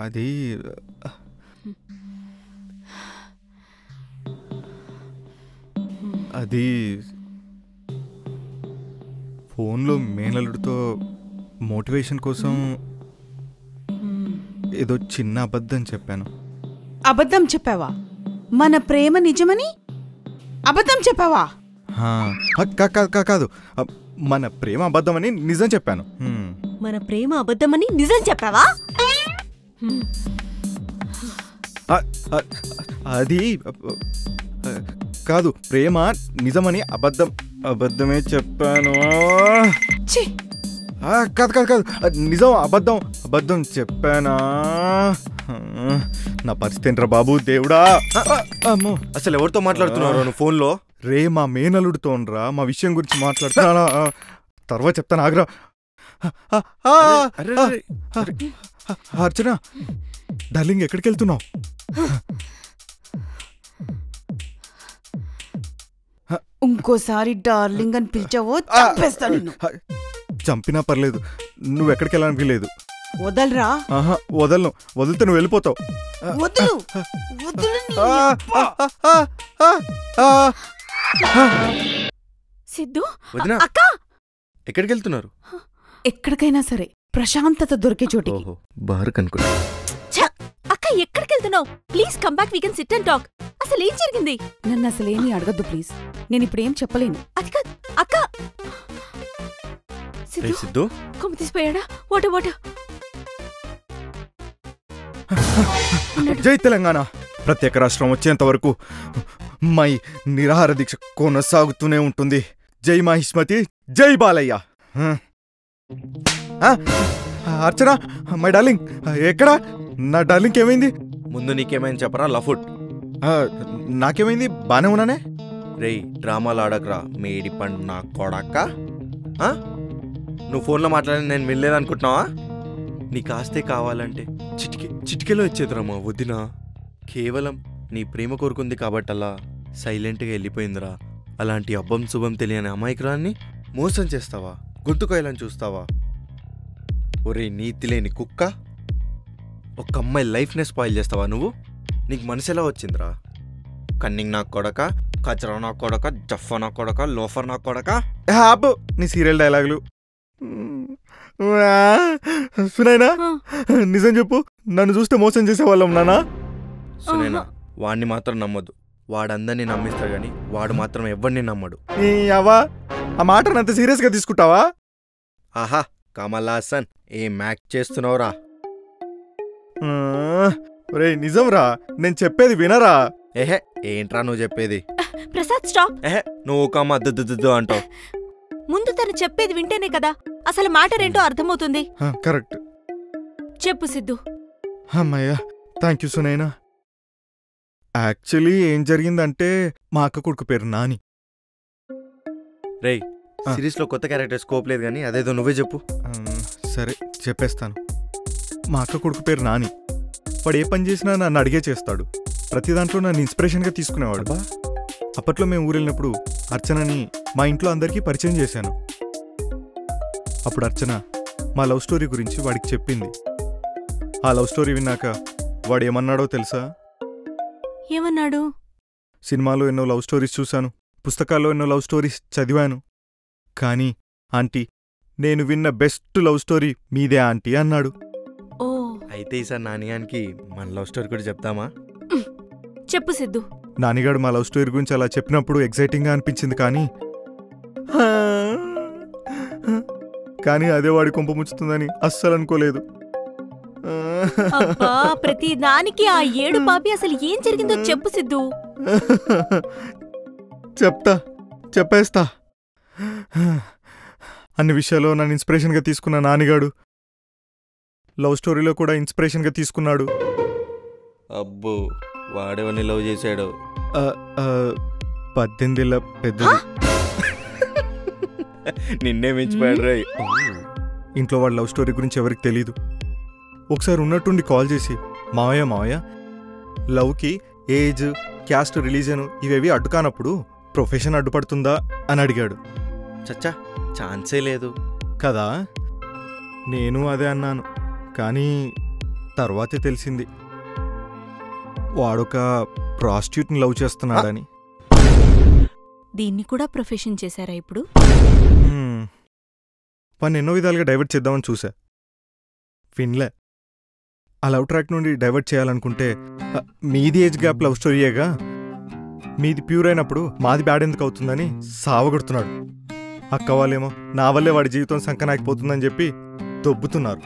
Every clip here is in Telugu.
అది అది ఫోన్లో మేనలుడితో మోటివేషన్ కోసం ఏదో చిన్న అబద్ధం చెప్పాను. అబద్ధం చెప్పావా? మన ప్రేమ నిజమని అబద్ధం చెప్పావా? కాదు, మన ప్రేమ అబద్ధమని నిజం చెప్పాను. మన ప్రేమ అబద్ధమని నిజం చెప్పావా? అది కాదు, ప్రేమ నిజమని అబద్ధమే చెప్పాను. కాదు, నిజం అబద్ధం చెప్పానా? నా పరిస్థితి ఏంట్రా బాబు, దేవుడా. అమ్మో, అసలు ఎవరితో మాట్లాడుతున్నావు నువ్వు ఫోన్లో? రే, మా మేనలుడితోనరా, మా విషయం గురించి మాట్లాడుతున్నా. తర్వాత చెప్తాను, ఆగ్రా. అర్చన డార్లింగ్, ఎక్కడికి వెళ్తున్నావు? ఇంకోసారి డార్లింగ్ అని పిలిచావో చంపేస్తాను. చంపినా పర్లేదు, నువ్వు ఎక్కడికి వెళ్ళడానికి లేదు. వదలరా. వదిలితే నువ్వు వెళ్ళిపోతావు. వదులు. సిద్ధు, అక్క ఎక్కడికి వెళ్తున్నారు? ఎక్కడికైనా సరే ప్రశాంతత దొరికే చోటికి. బార్ కనుకుంటా. అక్క ఎక్కడికి వెళ్తున్నావు? Please come back, we can sit and talk. అసలు ఏం జరిగింది? నన్ను అసలేమీ అడగద్దు ప్లీజ్, నేను ఇప్పుడు ఏం చెప్పలేను. అది కాదు అక్క. సిద్ధు కొమ్ము తీసిపోయాడా? వాట్? జై తెలంగాణ. ప్రత్యేక రాష్ట్రం వచ్చేంత వరకు మై నిరాహార దీక్ష కొనసాగుతూనే ఉంటుంది. జై మహిష్మతి, జై బాలయ్య. అర్చన, మై డార్లింగ్ ఎక్కడా? నా డార్లింగ్ ఏమైంది? ముందు నీకేమైంది చెప్పరా లఫుట్. నాకేమైంది? బానే ఉన్నానే. రే, డ్రామాలు ఆడకరా మేడి పండు నా కొడక్క. నువ్వు ఫోన్లో మాట్లాడి నేను వెళ్ళలేదనుకుంటున్నావా? నీకు ఆస్తే కావాలంటే చిటికెలో ఇచ్చేదిరామా వదినా. కేవలం నీ ప్రేమ కోరుకుంది కాబట్టి అలా సైలెంట్గా వెళ్ళిపోయిందిరా. అలాంటి అబ్బం శుభం తెలియని అమాయకురాన్ని మోసం చేస్తావా? గొంతుకోయాలని చూస్తావా? ఒరే నీతి లేని కుక్క, ఒక అమ్మాయి లైఫ్నే స్పాయిల్ చేస్తావా నువ్వు? నీకు మనసు ఎలా వచ్చిందిరా? కన్నింగ్ నా కొడక, కచరా నా కొడక, జఫా నా కొడక, లోఫర్ నా కొడక. అబ్బో, నీ సీరియల్ డైలాగులు. సునైనా, నిజం చెప్పు, నన్ను చూస్తే మోసం చేసేవాళ్ళం నానా? సునైనా, వాడిని మాత్రం నమ్మొద్దు. వాడందరినీ నమ్మిస్తాడు కానీ వాడు మాత్రం ఎవరిని నమ్మడు. అవ్వా, ఆ మాటను అంత సీరియస్ గా తీసుకుంటావా? ఆహా, కమల్ హాసన్ ఏం యాక్ట్ చేస్తున్నావురా? రే, నిజం రా, నేను చెప్పేది వినరా? ఏహే, ఏంట్రా నువ్వు చెప్పేది? ప్రసాద్ స్టాప్. ఏహే, నువ్వు ఒక అమ్మ దుద్దు అంటావు. ముందు తను చెప్పేది వింటేనే కదా అసలు మ్యాటర్ ఏంటో అర్థమవుతుంది. కరెక్ట్. చెప్పు సిద్ధు. అమ్మయ్యా, థ్యాంక్ యూ సునైనా. యాక్చువల్లీ ఏం జరిగిందంటే, మా అక్క కొడుకు పేరు నాని. రేయ్, సిరీస్లో కొత్త క్యారెక్టర్ స్కోప్ లేదు కానీ అదేదో నువ్వే చెప్పు. సరే చెప్పేస్తాను. మా అక్క కొడుకు పేరు నాని. వాడు ఏ పని చేసినా నన్ను అడిగే చేస్తాడు. ప్రతి దాంట్లో నన్ను ఇన్స్పిరేషన్గా తీసుకునేవాడు. అప్పట్లో మేము ఊరెళ్ళినప్పుడు అర్చనని మా ఇంట్లో అందరికీ పరిచయం చేశాను. అప్పుడు అర్చన మా లవ్ స్టోరీ గురించి వాడికి చెప్పింది. ఆ లవ్ స్టోరీ విన్నాక వాడు ఏమన్నాడో తెలుసా? ఏమన్నాడు? సినిమాలో ఎన్నో లవ్ స్టోరీస్ చూశాను, పుస్తకాల్లో ఎన్నో లవ్ స్టోరీస్ చదివాను, కానీ ఆంటీ, నేను విన్న బెస్ట్ లవ్ స్టోరీ మీదే ఆంటీ అన్నాడు. ఓ, అయితే ఈసారి నానిగానికి మన లవ్ స్టోరీ కూడా చెప్తామా? చెప్పు సిద్ధు. నానిగాడు మా లవ్ స్టోరీ గురించి అలా చెప్పినప్పుడు ఎగ్జైటింగ్గా అనిపించింది, కానీ అదే వాడి కొంప ముచ్చుతుందని అస్సలు అనుకోలేదు. ప్రతి దానికి ఆ ఏడు పాపి అసలు ఏం జరిగిందో చెప్పు సిద్ధు. చెప్పేస్తా. అన్ని విషయాల్లో నన్ను ఇన్స్పిరేషన్గా తీసుకున్న నానిగాడు లవ్ స్టోరీలో కూడా ఇన్స్పిరేషన్గా తీసుకున్నాడు. అబ్బో, వాడేవన్నీ లవ్ చేశాడు? 18 ఏళ్ల పెద్ద. నిన్నే మించిపోయాడు రా. ఇంట్లో వాడు లవ్ స్టోరీ గురించి ఎవరికి తెలీదు. ఒకసారి ఉన్నట్టుండి కాల్ చేసి, మావయ్య లవ్కి ఏజ్, క్యాస్ట్, రిలీజన్ ఇవేవి అడ్డుకానప్పుడు ప్రొఫెషన్ అడ్డుపడుతుందా అని అడిగాడు. చచ్చా, ఛాన్సే లేదు కదా. నేను అదే అన్నాను, కానీ తర్వాతే తెలిసింది వాడొక ప్రాస్టిట్యూట్ని లవ్ చేస్తున్నాడని. దీన్ని కూడా ప్రొఫెషన్ చేశారా ఇప్పుడు? పని ఎన్నో విధాలుగా డైవర్ట్ చేద్దామని చూసా, విన్లే. ఆ లవ్ ట్రాక్ నుండి డైవర్ట్ చేయాలనుకుంటే మీది ఏజ్ గ్యాప్ లవ్ స్టోరీయేగా, మీది ప్యూర్ అయినప్పుడు మాది బ్యాడ్ ఎందుకు అవుతుందని సావగొడుతున్నాడు. అక్క వాళ్ళేమో నా వల్లే వాడి జీవితం సంకనాకిపోతుందని చెప్పి దొబ్బుతున్నారు.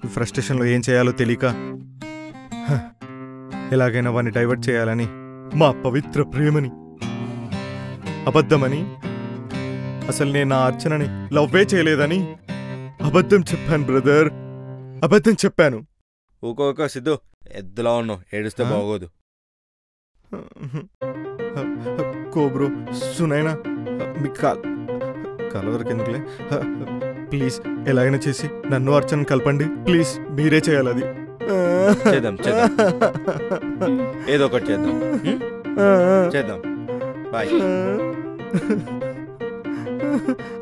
ఈ ఫ్రస్ట్రేషన్లో ఏం చేయాలో తెలియక ఎలాగైనా వాడిని డైవర్ట్ చేయాలని, మా పవిత్ర ప్రేమని అబద్ధమని, అసలు నేను నా అర్చనని లవ్వే చేయలేదని అబద్ధం చెప్పాను బ్రదర్, అబద్ధం చెప్పాను. ఊకోక సిద్ధు, ఎద్దులా ఉన్నావు, ఏడుస్తే బాగోదు. కోబ్రో సునైనా మీకు కలవరకు ఎందుకులే, ప్లీజ్ ఎలాగైనా చేసి నన్ను అర్చన కలపండి ప్లీజ్, మీరే చేయాలి అది. చేద్దాం ఏదో ఒకటి చేద్దాం. బాయ్.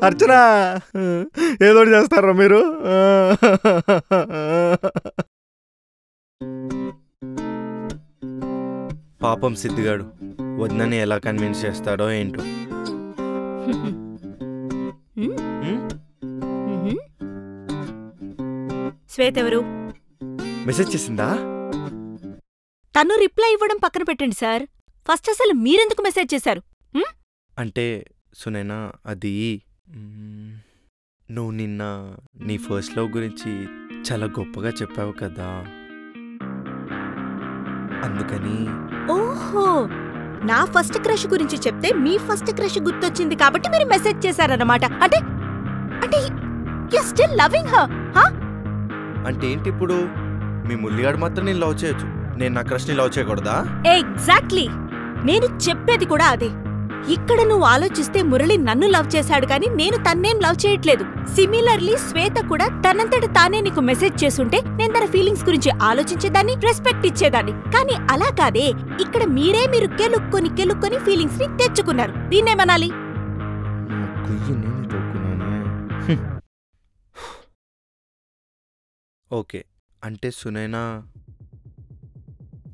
అర్చన ఏదో చేస్తారా మీరు? పాపం సిద్ధిగాడు వదినని ఎలా కన్విన్స్ చేస్తాడో ఏంటో. శ్వేత ఎవరు? మెసేజ్ చేసిందా? తను రిప్లై ఇవ్వడం పక్కన పెట్టండి సార్, ఫస్ట్ అసలు మీరెందుకు మెసేజ్ చేశారు? అంటే సునైనా, అది నువ్వు నిన్న నీ ఫస్ట్ లవ్ గురించి చాలా గొప్పగా చెప్పావు కదా, అందుకని. ఓహో, నా ఫస్ట్ క్రష్ గురించి చెప్తే మీ ఫస్ట్ క్రష్ గుర్తొచ్చింది కాబట్టి మీరు మెసేజ్ చేశారన్నమాట. అంటే అంటే యు స్టిల్ లవింగ్ హర్? అంటే ఏంటి ఇప్పుడు? మీ ముల్లిగాడు మాత్రం నేను లవ్ చేయొచ్చు, నేను నా క్రష్ని లవ్ చేయకూడదా? ఎగ్జాక్ట్లీ, నేను చెప్పేది కూడా అదే. ఇక్కడ నువ్వు ఆలోచిస్తే మురళి నన్ను లవ్ చేశాడు కానీ నేను తన్నేం లవ్ చేయట్లేదు. సిమిలర్లీ శ్వేత కూడా తనంతట తానే నీకు మెసేజ్ చేసుంటే నేను తన ఫీలింగ్స్ గురించి ఆలోచించేదాన్ని, రెస్పెక్ట్ ఇచ్చేదాన్ని. కానీ అలా కాదే, ఇక్కడ మీరు కెలుక్కొని ఫీలింగ్స్ ని తెచ్చుకున్నారు. దీన్నేమనాలి? ఓకే, అంటే సునైనా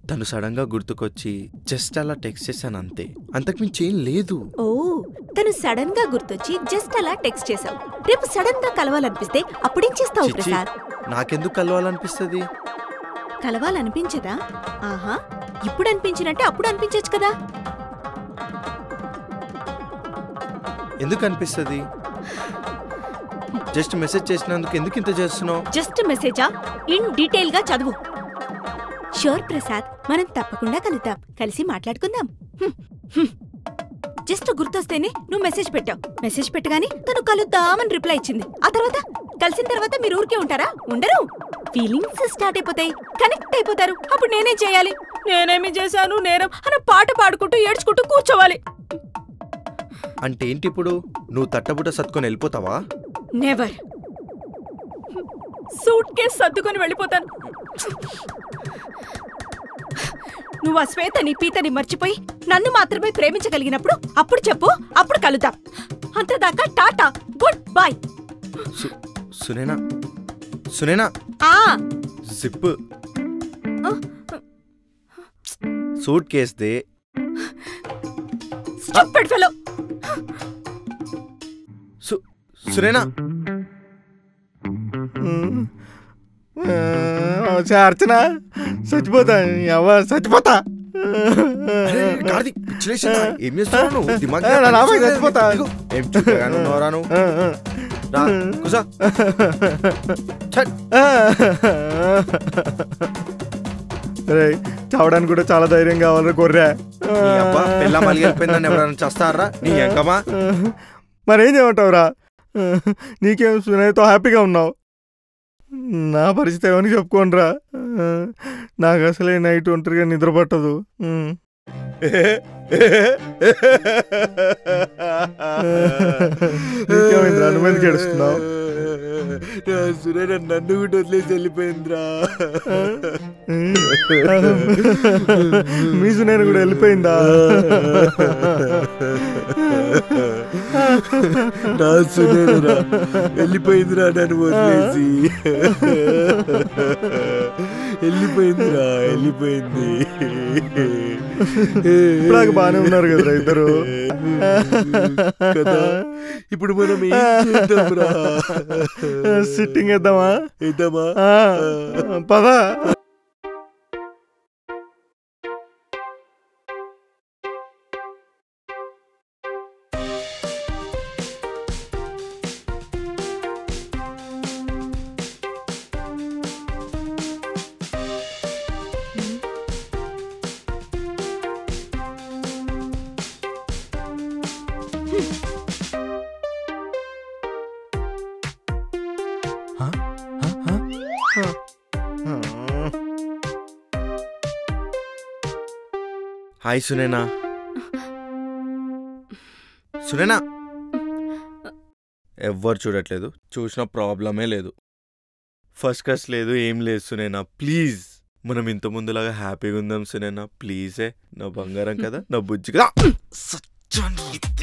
తను సడన్ గా గుర్తుకొచ్చి జస్ట్ అలా టెక్స్ట్ చేశాను అంతే, అంతకుమించి ఏం లేదు. ఓ, తను సడన్ గా గుర్తొచ్చి జస్ట్ అలా టెక్స్ట్ చేశావు. రేపు సడన్ గా కలవాలనిపిస్తే అప్పుడేం చేస్తావు ప్రసాద్? నాకెందుకు కలవాలనిపిస్తుంది? కలవాలనిపించదా? ఆహా, ఇప్పుడు అనిపించినట్టే అప్పుడు అనిపించచ్చు కదా. ఎందుకు అనిపిస్తుంది? జస్ట్ మెసేజ్ చేసినందుకు ఎందుకు ఇంత చేస్తున్నావు? జస్ట్ మెసేజా? ఇన్ డీటెయిల్ గా చదువు. ష్యూర్ ప్రసాద్, మనం తప్పకుండా కలుద్దాం, కలిసి మాట్లాడుకుందాం. జస్ట్ గుర్తొస్తేనే నువ్వు మెసేజ్ పెట్టావు. మెసేజ్ పెట్టగానే తను కలుద్దామని రిప్లై ఇచ్చింది. ఆ తర్వాత కలిసిన తర్వాత మీరు ఊరికే ఉంటారా? ఉండరు. ఫీలింగ్స్ స్టార్ట్ అయిపోతాయి, కనెక్ట్ అయిపోతారు. అప్పుడు నేనేం చేయాలి? నేనేమి చేశాను నేరం అని పాట పాడుకుంటూ ఏడ్చుకుంటూ కూర్చోవాలి. అంటే ఏంటి ఇప్పుడు? నువ్వు తట్టబుట్ట సత్తుకొని వెళ్ళిపోతావా? నెవర్. సూట్ కేస్ సర్దుకొని వెళ్ళిపోతాను. నువ్వు ఆ శ్వేతని పీతని మర్చిపోయి నన్ను మాత్రమే ప్రేమించగలిగినప్పుడు అప్పుడు చెప్పు, అప్పుడు కలుద్దాం. అంతదాకా టాటా, గుడ్ బై. సునైనా ఆ జిప్ సూట్ కేస్ దే. Stupid fellow. సునైనా అర్చన చచ్చిపోతా, చచ్చిపోతా. ఏం చేస్తున్నావు? చచ్చిపోతా. చావడానికి కూడా చాలా ధైర్యం కావాలి గొర్రె. పిల్ల మలిగిపోయిందని ఎవరైనా చేస్తారా? నీ ఎంకమా మరేం చేయమంటావురా? నీకేం సునైతో హ్యాపీగా ఉన్నావు, నా పరిస్థితి ఏమని చెప్పుకోనరా. నాకు అసలే నైట్ ఒంటరిగా నిద్ర పట్టదు. నీకేమైందిరా నువ్వెందుకు ఏడుస్తున్నావు? సురేన నన్ను కూడా వదిలేసి వెళ్ళిపోయిందిరా. మీ సునేన కూడా వెళ్ళిపోయిందా? నా సురేనరా వెళ్ళిపోయిందిరా, నన్ను వదిలేసి వెళ్ళిపోయిందిరా, వెళ్ళిపోయింది. ఇప్పుడు బాగానే ఉన్నారు కదరా ఇద్దరు కదా. ఇప్పుడు మనం ఏం చేద్దాంరా? సిట్టింగ్ వేద్దామా? వేద్దామా? పదా. హాయ్ సునేనా. సునేనా ఎవ్వరు చూడట్లేదు, చూసిన ప్రాబ్లమే లేదు. ఫస్ట్ క్లాస్ లేదు, ఏం లేదు సునేనా. ప్లీజ్ మనం ఇంత ముందులాగా హ్యాపీగా ఉందాం సునేనా. ప్లీజే, నా బంగారం కదా, నా బుజ్జి కదా.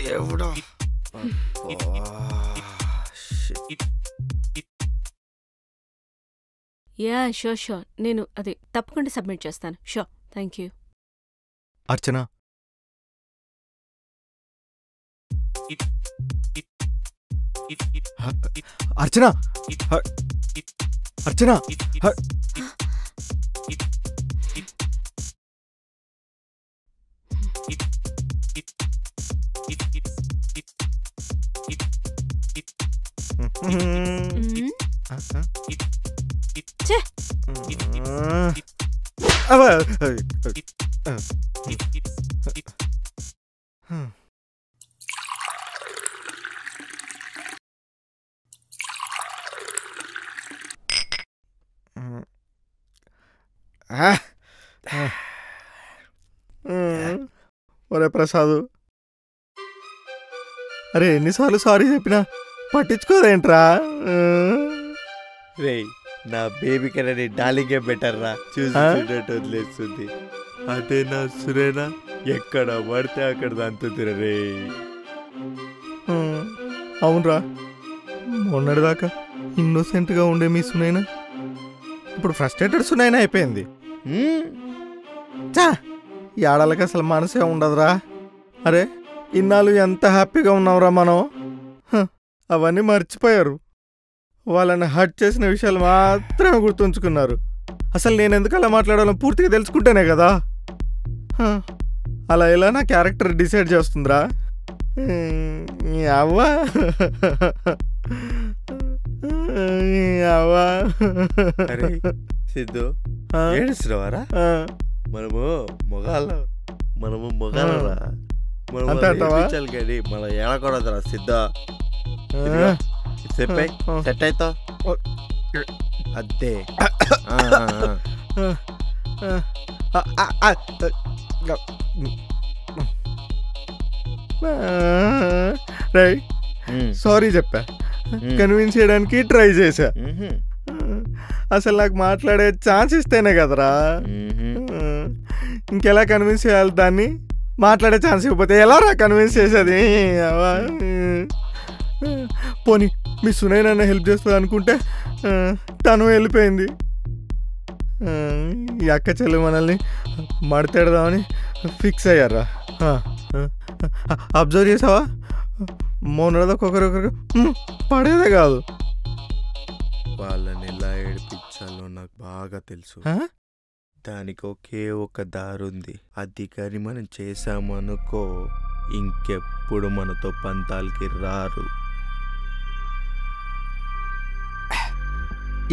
దేవుడా. యా షూర్ షూర్, నేను అది తప్పకుండా సబ్మిట్ చేస్తాను. Sure, thank you. Archana, Archana, Archana, ఛే, ఒరే ప్రసాదు, అరే ఎన్నిసార్లు సారీ చెప్పినా పట్టించుకోదేంట్రా? రే, నా బేబీ కన్నా నీ డార్లింగే బెటర్ రా. చూసి చూడట్టు వదిలేస్తుంది. అదే నా సురేనా ఎక్కడ పడితే అక్కడ దంతుతురా రే. అవునరా, మొన్నటిదాకా ఇన్నోసెంట్గా ఉండే మీ సునైనా ఇప్పుడు ఫ్రస్ట్రేటెడ్ సునైనా అయిపోయింది. చా, ఈ ఆడలకి అసలు మనసే ఉండదురా. అరే ఇన్నాళ్ళు ఎంత హ్యాపీగా ఉన్నావురా మనం. అవన్నీ మర్చిపోయారు. వాళ్ళని హర్ట్ చేసిన విషయాలు మాత్రమే గుర్తుంచుకున్నారు. అసలు నేను ఎందుకు అలా మాట్లాడాలో పూర్తిగా తెలుసుకుంటేనే కదా. అలా ఎలా నా క్యారెక్టర్ డిసైడ్ చేస్తుందిరా? అవ్వా అవ్వా. అరే సిద్ధు, ఏడుస్తున్నావారా? మనము మొగాళ్ళరా, మనం కానీ మనం ఏడకూడదురా సిద్ధు. సెట్ అవుతావు అదే. రై సారీ చెప్పా, కన్విన్స్ చేయడానికి ట్రై చేశా. అసలు నాకు మాట్లాడే ఛాన్స్ ఇస్తేనే కదరా. ఇంకెలా కన్విన్స్ చేయాలి దాన్ని? మాట్లాడే ఛాన్స్ ఇవ్వకపోతే ఎలా రా కన్విన్స్ చేసేది? పోనీ మీ సునైనా హెల్ప్ చేస్తుంది అనుకుంటే తను వెళ్ళిపోయింది. ఈ అక్క చెల్లి మనల్ని మడతెడదామని ఫిక్స్ అయ్యారా? అబ్జర్వ్ చేసావా? మొన్నటిదాకా ఒకరొకరు పడేదే కాదు. వాళ్ళని ఎలా ఏడిపించాలో నాకు బాగా తెలుసు. దానికి ఒకే ఒక దారుంది. అది కానీ మనం చేసామనుకో ఇంకెప్పుడు మనతో పంతాలకి రారు.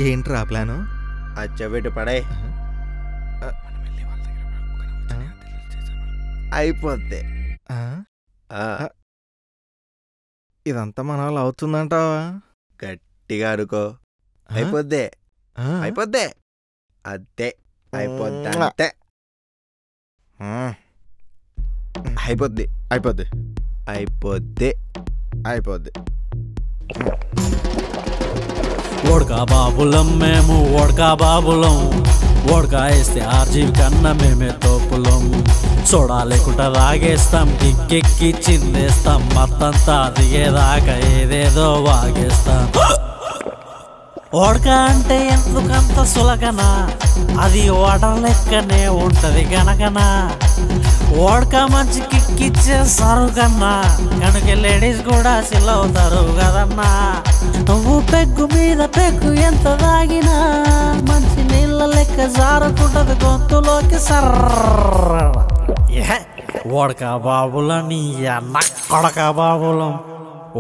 ఏంట్రా ప్లాను? అచ్చబెట్టు పడే, అయిపోద్ది. ఇదంతా మన వాళ్ళు అవుతుందంటావా? గట్టిగా అనుకో, అయిపోద్ది అయిపోద్ది. అదే అయిపోద్ది అంతే. అయిపోద్ది అయిపోద్ది అయిపోద్ది అయిపోద్ది. ఓడకా బాబులం మేము ఓడకా బాబులం, ఓడకా వేస్తే ఆర్జీవి కన్నా మేమే తోపులం. సోడా లేకుండా తాగేస్తాం, కిక్కెక్కి చిందేస్తాం, మత్తంతా దిగేదాకా ఏదేదో వాగేస్తాం. ఓడకా అంటే ఎందుకంత సులగనా, అది ఓడ లెక్కనే ఉంటది గనకనా. ఓడకా మంచి కిక్కిచ్చే సరుకన్నా, కనుక లేడీస్ కూడా చిల్లవుతారు కదన్నా. నువ్వు పెగ్గు మీద పెగ్గు ఎంత తాగినా మంచి నీళ్ళ లెక్క జారుకుంటది గొంతులోకి సర్ర. ఓడకా బాబులని అన్న కొడకా బాబులం,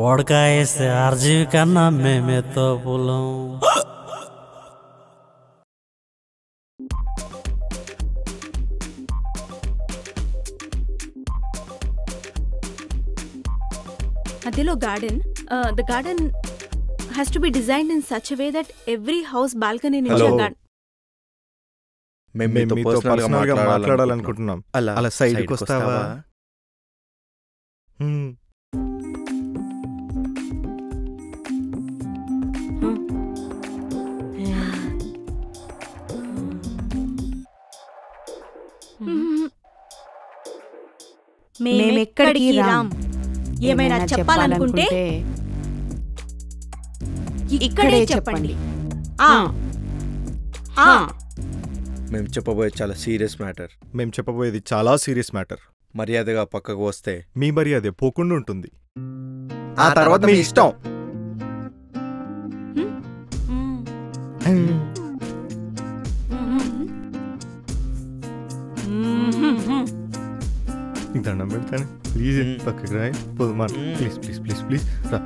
ఓడకా వేస్తే ఆర్జీవి కన్నా మేమే తోపులం. మధ్యలో garden. The garden has to be designed in such way that every house balcony నుంచి గార్డెన్. మేము మీతో మీతో పర్సనల్గా పర్సనల్గా మాట్లాడాలనుకుంటున్నాం. అలా సైడ్కి వస్తావా? మేమెక్కడికి రాం. ఏమైనా చెప్పాలనుకుంటే ఇక్కడే చెప్పండి. మేము చెప్పబోయే చాలా సీరియస్ మ్యాటర్. మేము చెప్పబోయేది చాలా సీరియస్ మ్యాటర్. మర్యాదగా పక్కకు వస్తే మీ మర్యాదే పోకుండా ఉంటుంది. ఆ తర్వాత మీ ఇష్టం. నీకు దండం పెడతాను, ప్లీజ్ పక్కకి రాయి పోదుమా, ప్లీజ్ ప్లీజ్ ప్లీజ్ ప్లీజ్ రా.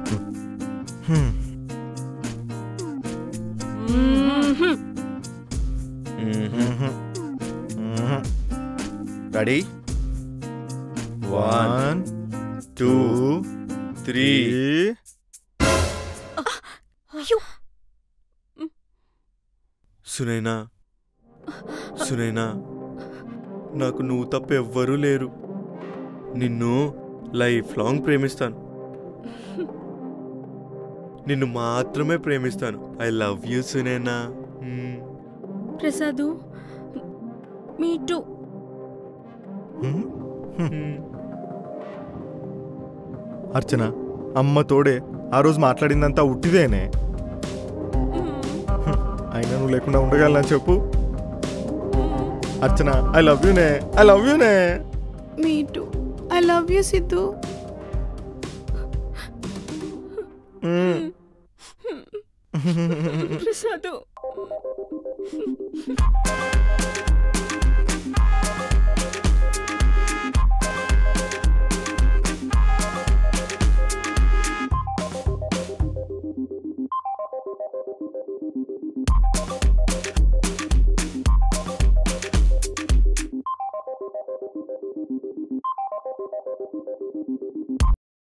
రెడీ? 1 2 3. సునైనా, సునైనా, నాకు నువ్వు తప్ప ఎవ్వరూ లేరు. నిన్ను లైఫ్ లాంగ్ ప్రేమిస్తాను. నిన్ను మాత్రమే ప్రేమిస్తాను. I love you Sunaina. Prasad, me too. Archana, అమ్మ తోడే ఆ రోజు మాట్లాడిందంతా ఉట్టిదేనే. అయినా నువ్వు లేకుండా ఉండగలనా చెప్పు? అర్చన, ఐ లవ్ యూనే, ఐ లవ్ యూనే. Me too. I love you Siddhu. Prasad.